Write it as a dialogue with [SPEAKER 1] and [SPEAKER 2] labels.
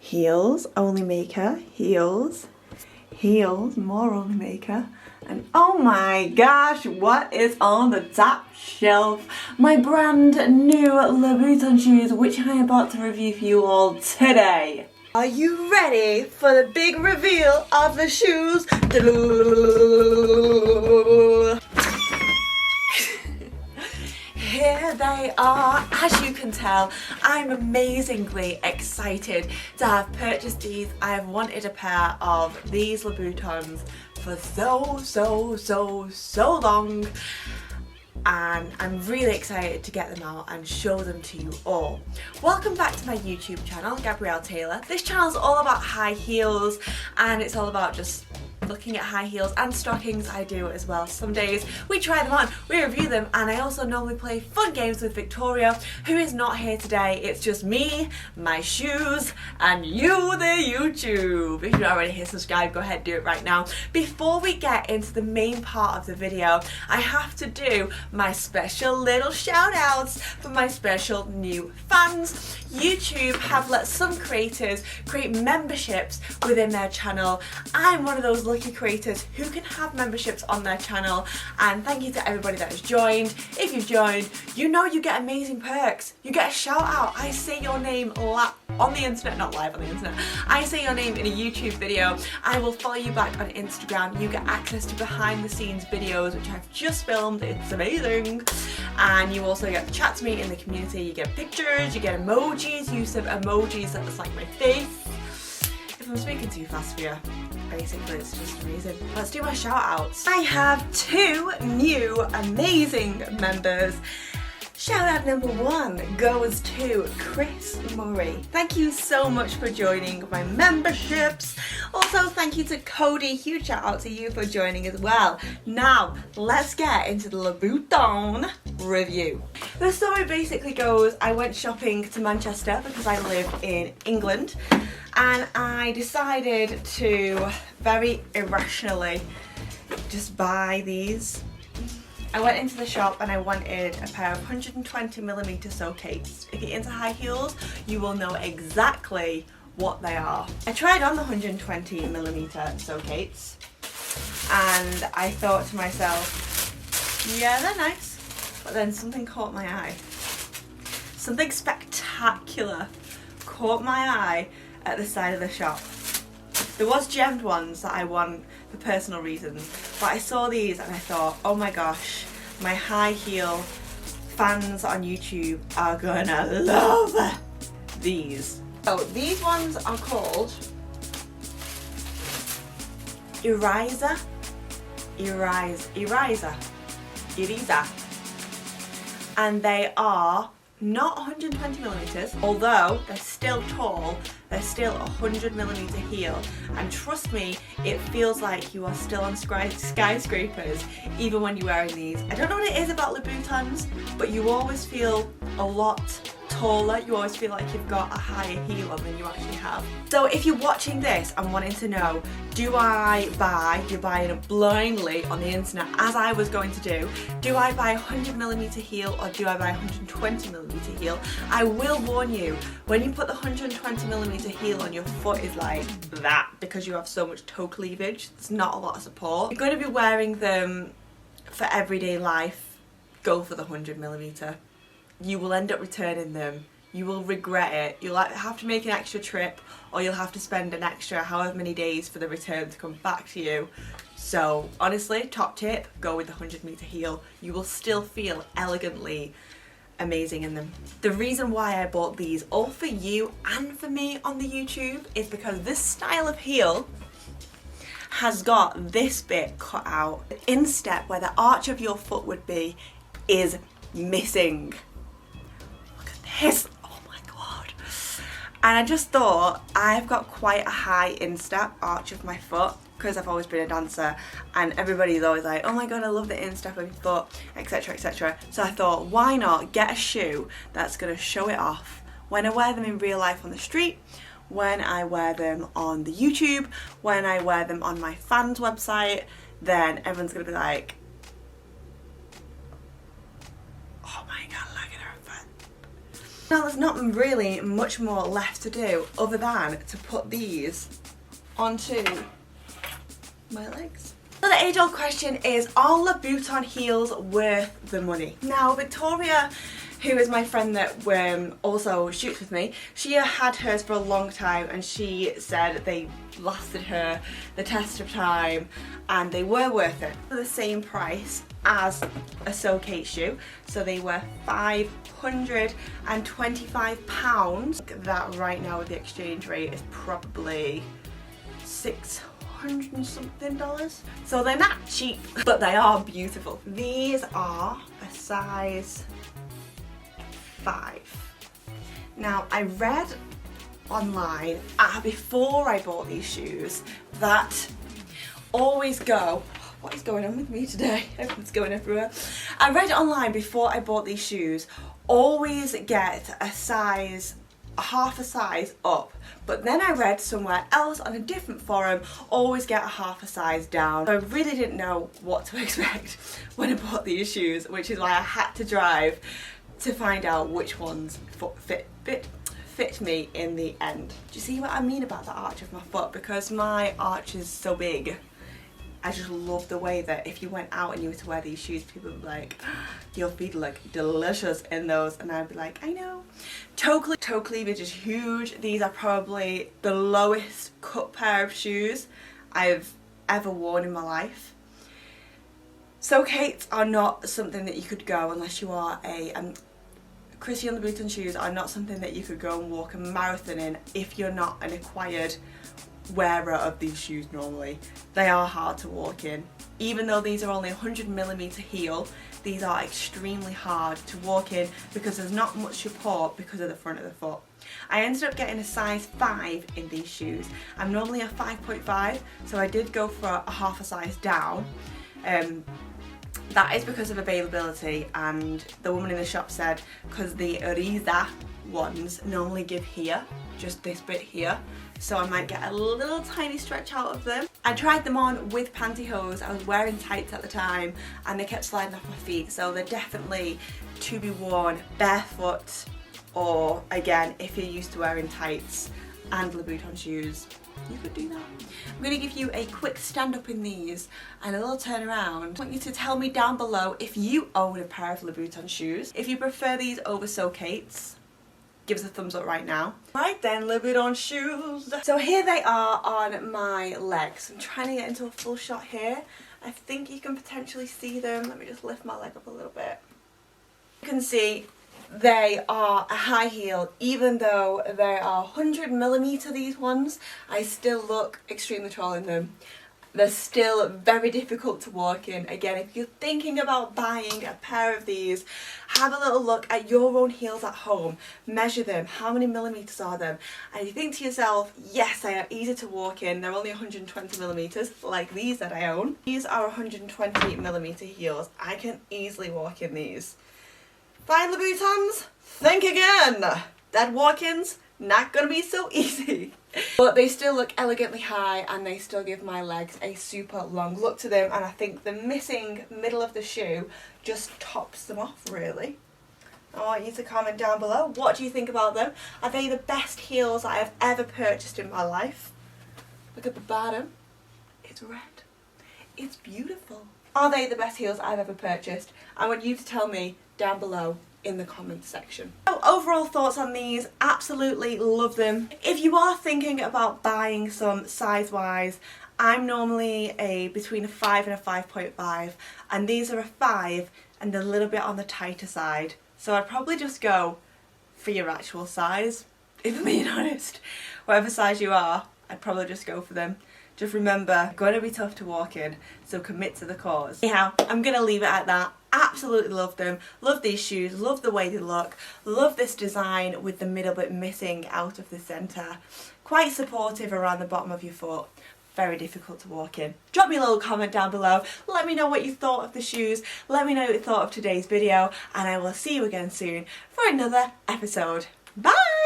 [SPEAKER 1] heels, only maker, heels, heels, more only maker, and oh my gosh, what is on the top shelf? My brand new Louboutin shoes, which I am about to review for you all today. Are you ready for the big reveal of the shoes? Here they are. As you can tell, I'm amazingly excited to have purchased these. I have wanted a pair of these Louboutins for so long, and I'm really excited to get them out and show them to you all. Welcome back to my YouTube channel, Gabrielle Taylor. This channel is all about high heels, and it's all about just looking at high heels and stockings. I do as well. Some days we try them on, we review them, and I also normally play fun games with Victoria, who is not here today. It's just me, my shoes, and you, the YouTube. If you're not already here, subscribe, go ahead and do it right now. Before we get into the main part of the video, I have to do my special little shout outs for my special new fans. YouTube have let some creators create memberships within their channel. I'm one of those lucky creators who can have memberships on their channel, and thank you to everybody that has joined. If you've joined, you know you get amazing perks. You get a shout out. I say your name on the internet, not live on the internet. I say your name in a YouTube video. I will follow you back on Instagram. You get access to behind the scenes videos which I've just filmed. It's amazing. And you also get to chat to me in the community. You get pictures, you get emojis, use of emojis that looks like my face. If I'm speaking too fast for you, basically it's just amazing. Let's do my shout outs. I have two new amazing members. Shout out number one goes to Chris Murray. Thank you so much for joining my memberships. Also, thank you to Cody. Huge shout out to you for joining as well. Now, let's get into the Louboutin review. The story basically goes, I went shopping to Manchester because I live in England, and I decided to very irrationally just buy these. I went into the shop and I wanted a pair of 120mm Socates. If you're into high heels, you will know exactly what they are. I tried on the 120mm Socates and I thought to myself, yeah, they're nice. But then something caught my eye. Something spectacular caught my eye at the side of the shop. There was gemmed ones that I want for personal reasons, but I saw these and I thought, oh my gosh, my high heel fans on YouTube are gonna love these. So these ones are called Eriza, and they are not 120mm, although they're still tall, they're still 100mm heel, and trust me, it feels like you are still on skyscrapers even when you're wearing these. I don't know what it is about Louboutins, but you always feel a lot taller. You always feel like you've got a higher heel on than you actually have. So if you're watching this and wanting to know, do I buy, you're buying it blindly on the internet as I was going to do I buy a 100mm heel or do I buy a 120mm heel? I will warn you, when you put the 120mm heel on, your foot is like that because you have so much toe cleavage. There's not a lot of support. You're going to be wearing them for everyday life, go for the 100mm. You will end up returning them. You will regret it. You'll have to make an extra trip, or you'll have to spend an extra however many days for the return to come back to you. So honestly, top tip, go with the 100mm heel. You will still feel elegantly amazing in them. The reason why I bought these, all for you and for me on the YouTube, is because this style of heel has got this bit cut out. The instep where the arch of your foot would be is missing. Oh my god. And I just thought, I've got quite a high instep arch of my foot because I've always been a dancer, and everybody's always like, oh my god, I love the instep of your foot, etc, etc. So I thought, why not get a shoe that's going to show it off when I wear them in real life on the street, when I wear them on the YouTube, when I wear them on my fans website. Then everyone's going to be like, oh my god, look at her foot. Now there's not really much more left to do other than to put these onto my legs. So the age-old question is, are Louboutin heels worth the money? Now Victoria, who is my friend that also shoots with me, she had hers for a long time and she said they lasted her the test of time and they were worth it. For the same price as a So Kate shoe, so they were £525. That right now with the exchange rate is probably $600 and something. So they're not cheap, but they are beautiful. These are a size 5. Now I read online before I bought these shoes that always go, what is going on with me today? Everyone's going everywhere. I read online before I bought these shoes, always get a size, half a size up. But then I read somewhere else on a different forum, always get a half a size down. So I really didn't know what to expect when I bought these shoes, which is why I had to drive to find out which ones fit me in the end. Do you see what I mean about the arch of my foot? Because my arch is so big, I just love the way that if you went out and you were to wear these shoes, people would be like, your feet look delicious in those, and I'd be like, I know. Toe cleavage is huge. These are probably the lowest cut pair of shoes I've ever worn in my life. So Kates are not something that you could go unless you are a Christian Louboutin shoes are not something that you could go and walk a marathon in if you're not an acquired wearer of these shoes normally. They are hard to walk in. Even though these are only 100mm heel, these are extremely hard to walk in because there's not much support because of the front of the foot. I ended up getting a size 5 in these shoes. I'm normally a 5.5, so I did go for a half a size down. That is because of availability, and the woman in the shop said because the Ariza ones normally give here, just this bit here, so I might get a little tiny stretch out of them. I tried them on with pantyhose. I was wearing tights at the time and they kept sliding off my feet, so they're definitely to be worn barefoot, or again if you're used to wearing tights and Louboutin shoes, you could do that. I'm going to give you a quick stand up in these and a little turn around. I want you to tell me down below if you own a pair of Louboutin shoes. If you prefer these over So Kate's, give us a thumbs up right now. Right then, Louboutin shoes. So here they are on my legs. I'm trying to get into a full shot here. I think you can potentially see them. Let me just lift my leg up a little bit. You can see they are a high heel. Even though they are 100mm these ones, I still look extremely tall in them. They're still very difficult to walk in. Again, if you're thinking about buying a pair of these, have a little look at your own heels at home. Measure them. How many millimeters are them? And you think to yourself, yes, they are easy to walk in. They're only 120mm, like these that I own. These are 120mm heels. I can easily walk in these. Buy Louboutins? Think again! Dead walk-ins? Not gonna be so easy. But they still look elegantly high and they still give my legs a super long look to them, and I think the missing middle of the shoe just tops them off really. I want you to comment down below, what do you think about them? Are they the best heels I have ever purchased in my life? Look at the bottom, it's red, it's beautiful. Are they the best heels I've ever purchased? I want you to tell me down below in the comments section. So overall thoughts on these, absolutely love them. If you are thinking about buying some size wise, I'm normally between a 5 and a 5.5, and these are a 5 and a little bit on the tighter side. So I'd probably just go for your actual size, if I'm being honest. Whatever size you are, I'd probably just go for them. Just remember, going to be tough to walk in, so commit to the cause. Anyhow, I'm going to leave it at that. Absolutely love them. Love these shoes. Love the way they look. Love this design with the middle bit missing out of the centre. Quite supportive around the bottom of your foot. Very difficult to walk in. Drop me a little comment down below. Let me know what you thought of the shoes. Let me know what you thought of today's video. And I will see you again soon for another episode. Bye!